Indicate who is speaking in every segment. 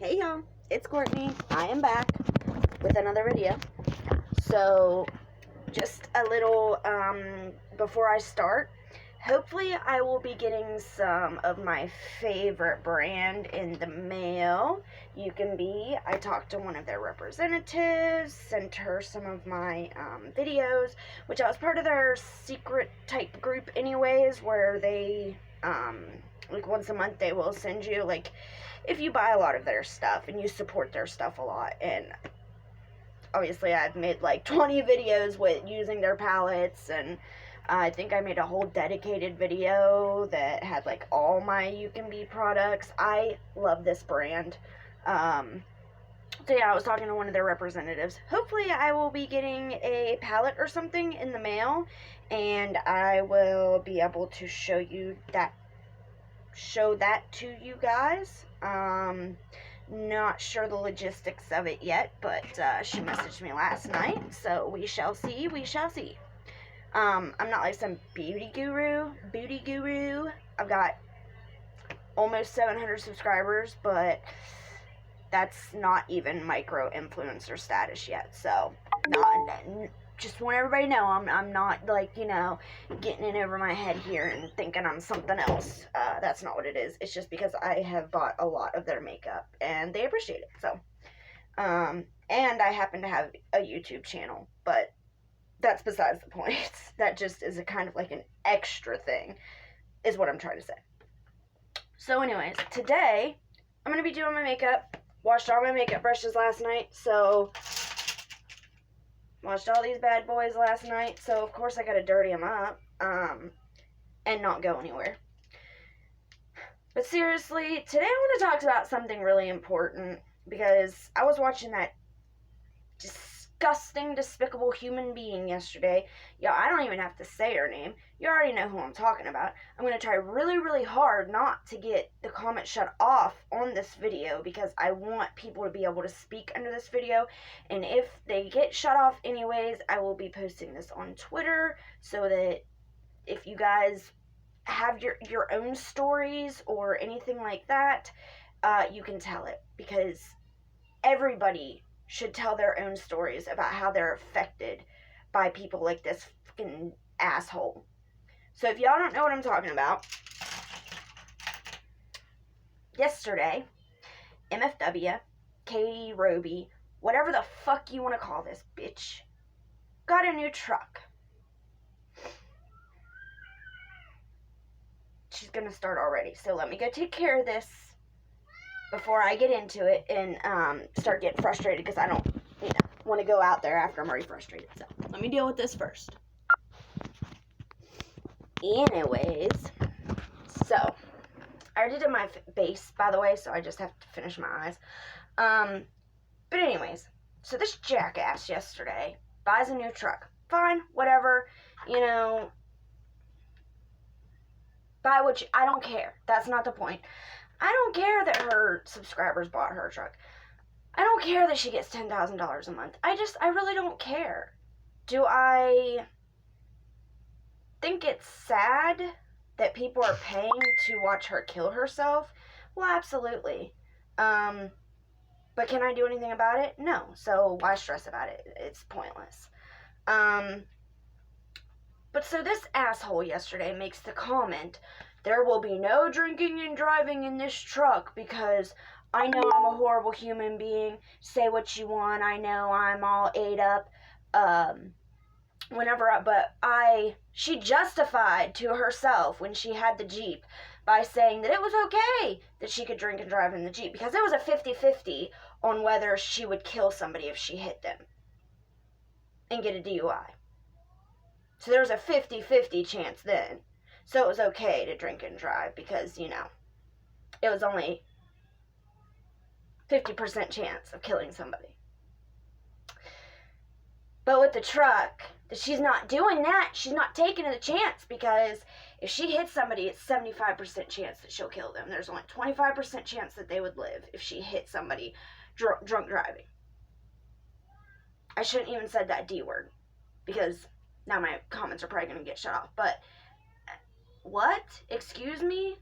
Speaker 1: Hey y'all, it's Courtney. I am back with another video. So, just a little, before I start, hopefully I will be getting some of my favorite brand in the mail. I talked to one of their representatives, sent her some of my videos, which I was part of their secret type group anyways, where they, like once a month they will send you, like, if you buy a lot of their stuff and you support their stuff a lot. And obviously I've made like 20 videos with using their palettes, and I think I made a whole dedicated video that had like all my You Can Be products. I love this brand. So yeah, I was talking to one of their representatives. Hopefully I will be getting a palette or something in the mail, and I will be able to show that to you guys. Not sure the logistics of it yet, but she messaged me last night, so we shall see. I'm not like some beauty guru. I've got almost 700 subscribers, but that's not even micro influencer status yet. So, just want everybody to know I'm not like, getting in over my head here and thinking I'm something else. That's not what it is. It's just because I have bought a lot of their makeup and they appreciate it. So, and I happen to have a YouTube channel, but that's besides the point. That just is a kind of like an extra thing, is what I'm trying to say. So anyways, today I'm going to be doing my makeup. Washed all my makeup brushes last night, so watched all these bad boys last night, so of course I gotta dirty them up, and not go anywhere. But seriously, today I want to talk about something really important, because I was watching that disgusting, despicable human being yesterday. Yeah, I don't even have to say her name. You already know who I'm talking about. I'm going to try really, really hard not to get the comments shut off on this video, because I want people to be able to speak under this video. And if they get shut off anyways, I will be posting this on Twitter, so that if you guys have your own stories or anything like that, you can tell it, because everybody should tell their own stories about how they're affected by people like this fucking asshole. So if y'all don't know what I'm talking about, yesterday, MFW, Katie Roby, whatever the fuck you want to call this bitch, got a new truck. She's gonna start already, so let me go take care of this before I get into it and start getting frustrated, because I don't, want to go out there after I'm already frustrated. So let me deal with this first. Anyways, so I already did my base, by the way, so I just have to finish my eyes. But anyways, so this jackass yesterday buys a new truck. Fine, whatever, buy what I don't care. That's not the point. I don't care that her subscribers bought her truck. I don't care that she gets $10,000 a month. I really don't care. Do I think it's sad that people are paying to watch her kill herself? Well, absolutely. But can I do anything about it? No. So why stress about it? It's pointless. But so this asshole yesterday makes the comment, there will be no drinking and driving in this truck, because I know I'm a horrible human being. Say what you want. I know I'm all ate up. She justified to herself when she had the Jeep by saying that it was okay that she could drink and drive in the Jeep, because it was a 50-50 on whether she would kill somebody if she hit them and get a DUI. So there was a 50-50 chance then. So it was okay to drink and drive, because, it was only 50% chance of killing somebody. But with the truck, she's not doing that. She's not taking the chance, because if she hits somebody, it's 75% chance that she'll kill them. There's only 25% chance that they would live if she hit somebody drunk driving. I shouldn't even said that D word, because now my comments are probably going to get shut off. But what? Excuse me?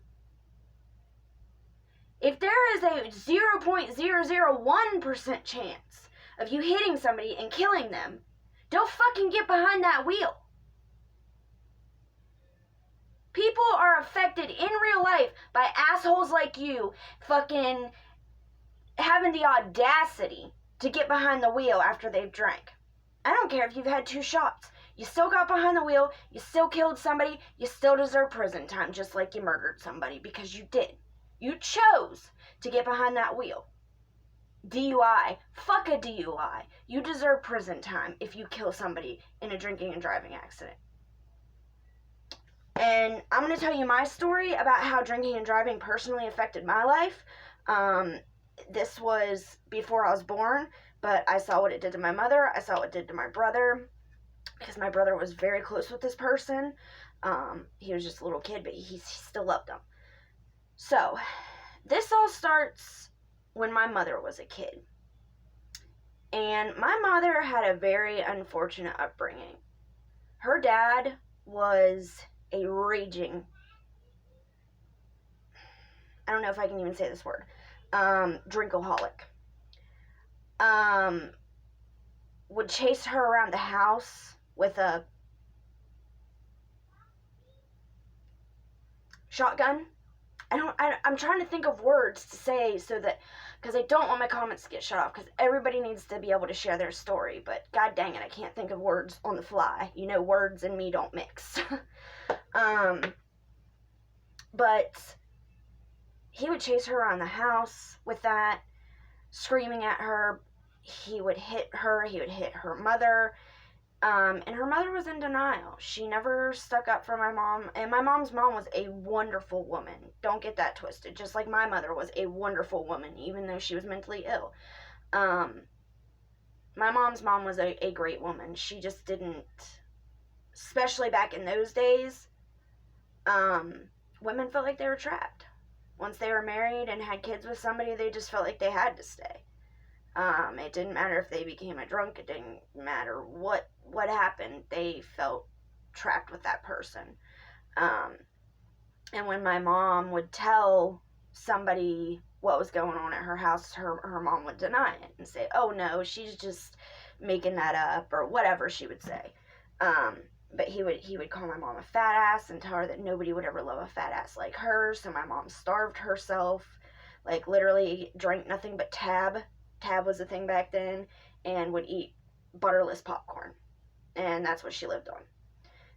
Speaker 1: If there is a 0.001% chance of you hitting somebody and killing them, don't fucking get behind that wheel. People are affected in real life by assholes like you fucking having the audacity to get behind the wheel after they've drank. I don't care if you've had 2 shots. You still got behind the wheel, you still killed somebody, you still deserve prison time just like you murdered somebody because you did. You chose to get behind that wheel. DUI. Fuck a DUI. You deserve prison time if you kill somebody in a drinking and driving accident. And I'm going to tell you my story about how drinking and driving personally affected my life. This was before I was born, but I saw what it did to my mother. I saw what it did to my brother, because my brother was very close with this person. He was just a little kid, but he still loved him. So, this all starts when my mother was a kid. And my mother had a very unfortunate upbringing. Her dad was a raging, I don't know if I can even say this word, drinkaholic. Would chase her around the house with a shotgun. I'm trying to think of words to say so that, because I don't want my comments to get shut off, because everybody needs to be able to share their story, but god dang it, I can't think of words on the fly. You know, words and me don't mix. But he would chase her around the house with that, screaming at her. He would hit her, he would hit her mother, and her mother was in denial. She never stuck up for my mom, and my mom's mom was a wonderful woman. Don't get that twisted. Just like my mother was a wonderful woman, even though she was mentally ill. My mom's mom was a great woman. She just didn't, especially back in those days, women felt like they were trapped. Once they were married and had kids with somebody, they just felt like they had to stay. It didn't matter if they became a drunk. It didn't matter what happened. They felt trapped with that person. And when my mom would tell somebody what was going on at her house, her mom would deny it and say, oh no, she's just making that up, or whatever she would say. But he would call my mom a fat ass and tell her that nobody would ever love a fat ass like her. So my mom starved herself, like literally drank nothing but Tab. Tab was a thing back then, and would eat butterless popcorn. And that's what she lived on.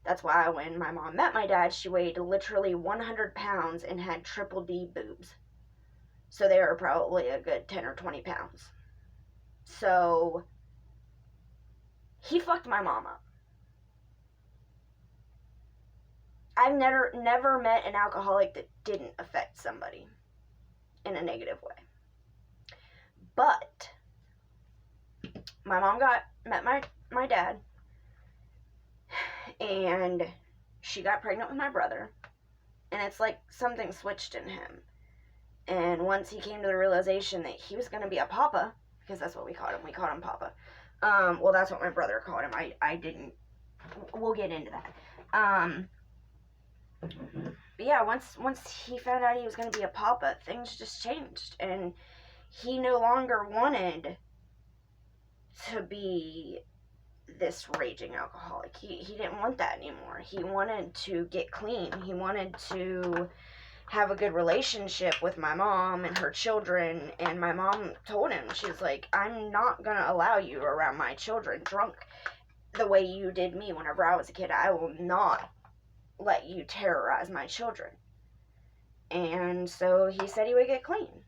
Speaker 1: That's why when my mom met my dad, she weighed literally 100 pounds and had triple D boobs. So they were probably a good 10 or 20 pounds. So he fucked my mom up. I've never met an alcoholic that didn't affect somebody in a negative way. But my mom met my dad, and she got pregnant with my brother, and it's like something switched in him. And once he came to the realization that he was going to be a papa, because that's what we called him. We called him Papa. Well, that's what my brother called him. I didn't. We'll get into that. But yeah, once he found out he was going to be a papa, things just changed, and he no longer wanted to be this raging alcoholic. He didn't want that anymore. He wanted to get clean. He wanted to have a good relationship with my mom and her children, and my mom told him, she was like, I'm not going to allow you around my children drunk the way you did me whenever I was a kid. I will not let you terrorize my children. And so he said he would get clean.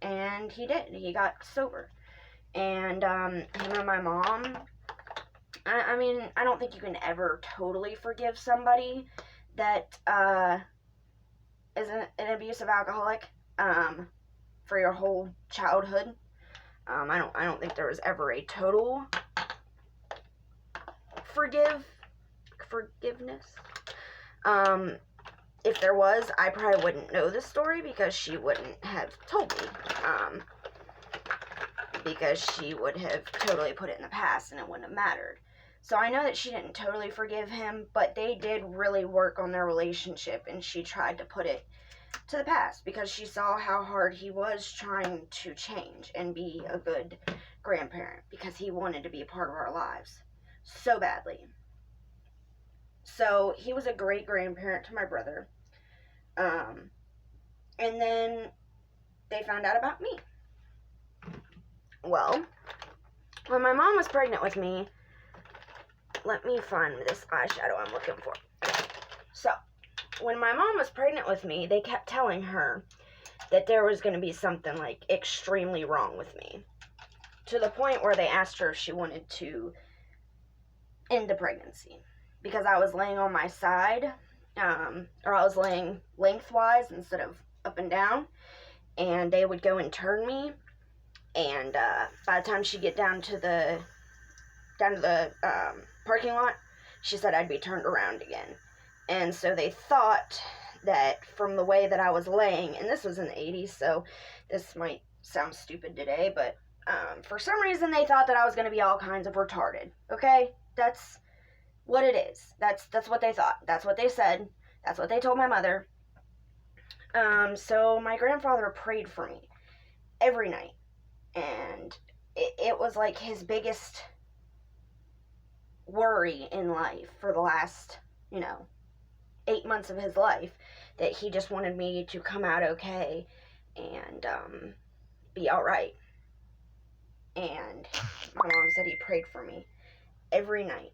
Speaker 1: And he did. He got sober. And him and my mom, I mean, I don't think you can ever totally forgive somebody that is an abusive alcoholic for your whole childhood. I don't think there was ever a total forgiveness. If there was, I probably wouldn't know this story because she wouldn't have told me. Because she would have totally put it in the past and it wouldn't have mattered. So I know that she didn't totally forgive him, but they did really work on their relationship, and she tried to put it to the past because she saw how hard he was trying to change and be a good grandparent because he wanted to be a part of our lives so badly. So he was a great grandparent to my brother. And then they found out about me. Well, when my mom was pregnant with me, let me find this eyeshadow I'm looking for. So, when my mom was pregnant with me, they kept telling her that there was going to be something, like, extremely wrong with me. To the point where they asked her if she wanted to end the pregnancy. Because I was laying on my side, or I was laying lengthwise instead of up and down. And they would go and turn me. And by the time she'd get down to the parking lot, she said I'd be turned around again. And so they thought that from the way that I was laying, and this was in the 80s, so this might sound stupid today, but for some reason they thought that I was going to be all kinds of retarded. Okay? That's what it is. That's what they thought. That's what they said. That's what they told my mother. So my grandfather prayed for me every night. And it was like his biggest worry in life for the last, 8 months of his life, that he just wanted me to come out okay and be all right. And my mom said he prayed for me every night.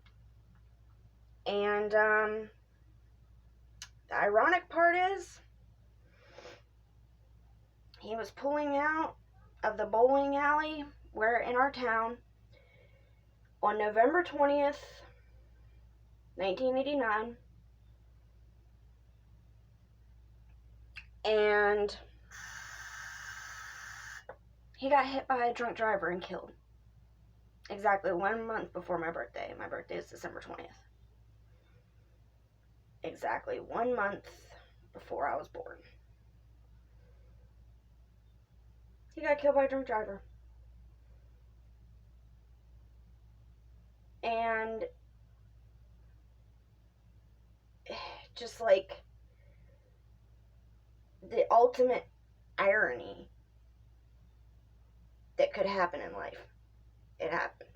Speaker 1: And the ironic part is, he was pulling out of the bowling alley where in our town on November 20th, 1989, and he got hit by a drunk driver and killed exactly 1 month before my birthday. My birthday is December 20th. Exactly 1 month before I was born. He got killed by a drunk driver. And just like the ultimate irony that could happen in life, it happened.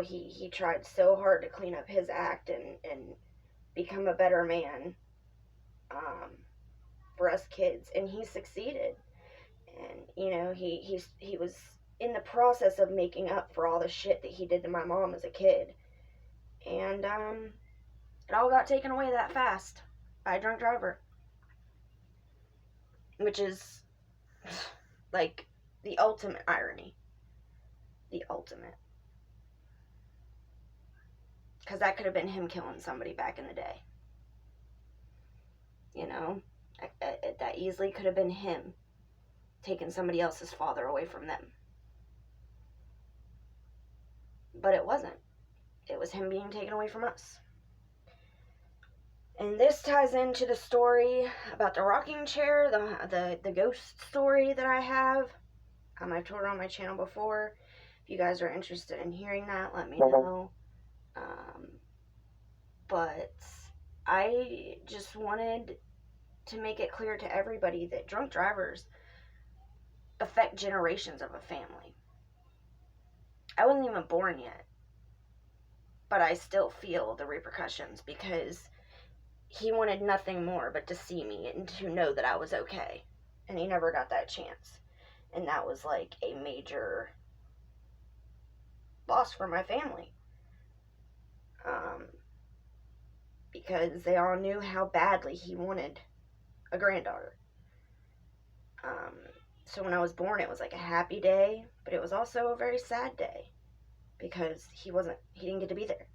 Speaker 1: He tried so hard to clean up his act and become a better man for us kids, and he succeeded. And he was in the process of making up for all the shit that he did to my mom as a kid, and it all got taken away that fast by a drunk driver, which is like the ultimate irony. The ultimate. Because that could have been him killing somebody back in the day. That easily could have been him taking somebody else's father away from them. But it wasn't. It was him being taken away from us. And this ties into the story about the rocking chair, the ghost story that I have. I've told it on my channel before. If you guys are interested in hearing that, let me know. But I just wanted to make it clear to everybody that drunk drivers affect generations of a family. I wasn't even born yet, but I still feel the repercussions because he wanted nothing more but to see me and to know that I was okay, and he never got that chance. And that was like a major loss for my family. Because they all knew how badly he wanted a granddaughter. So when I was born, it was like a happy day, but it was also a very sad day because he didn't get to be there.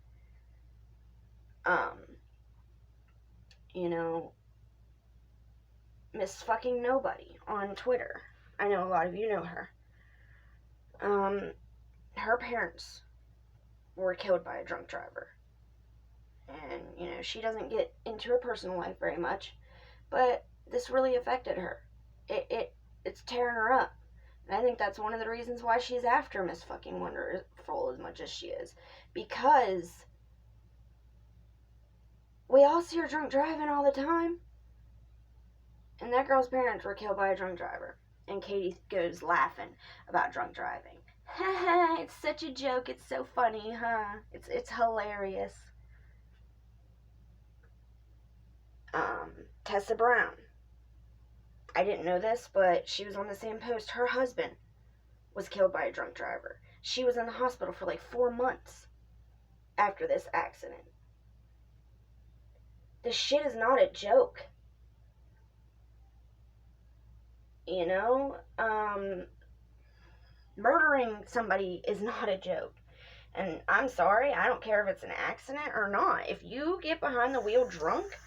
Speaker 1: Miss fucking Nobody on Twitter. I know a lot of you know her. Her parents were killed by a drunk driver. And, she doesn't get into her personal life very much, but this really affected her. It's tearing her up. And I think that's one of the reasons why she's after Miss fucking Wonderful as much as she is. Because we all see her drunk driving all the time. And that girl's parents were killed by a drunk driver. And Katie goes laughing about drunk driving. Haha, it's such a joke. It's so funny, huh? It's hilarious. Tessa Brown. I didn't know this, but she was on the same post. Her husband was killed by a drunk driver. She was in the hospital for like 4 months after this accident. This shit is not a joke. You know, murdering somebody is not a joke. And I'm sorry, I don't care if it's an accident or not. If you get behind the wheel drunk,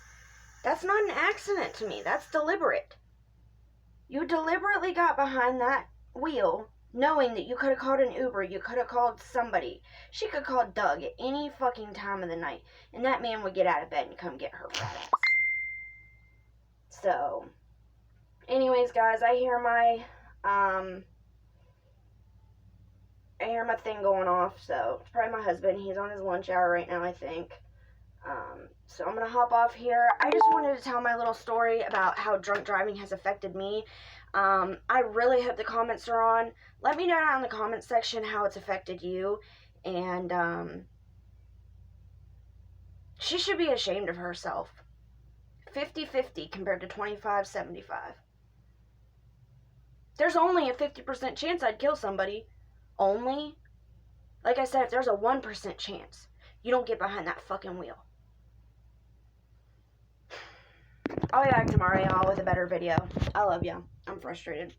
Speaker 1: that's not an accident to me. That's deliberate. You deliberately got behind that wheel knowing that you could have called an Uber, you could have called somebody. She could call Doug at any fucking time of the night, and that man would get out of bed and come get her fat ass. So, anyways, guys, I hear my thing going off, so it's probably my husband. He's on his lunch hour right now, I think. So I'm going to hop off here. I just wanted to tell my little story about how drunk driving has affected me. I really hope the comments are on. Let me know down in the comment section how it's affected you. And, she should be ashamed of herself. 50-50 compared to 25-75. There's only a 50% chance I'd kill somebody. Only. Like I said, if there's a 1% chance, you don't get behind that fucking wheel. I'll be back tomorrow, y'all, with a better video. I love y'all. I'm frustrated.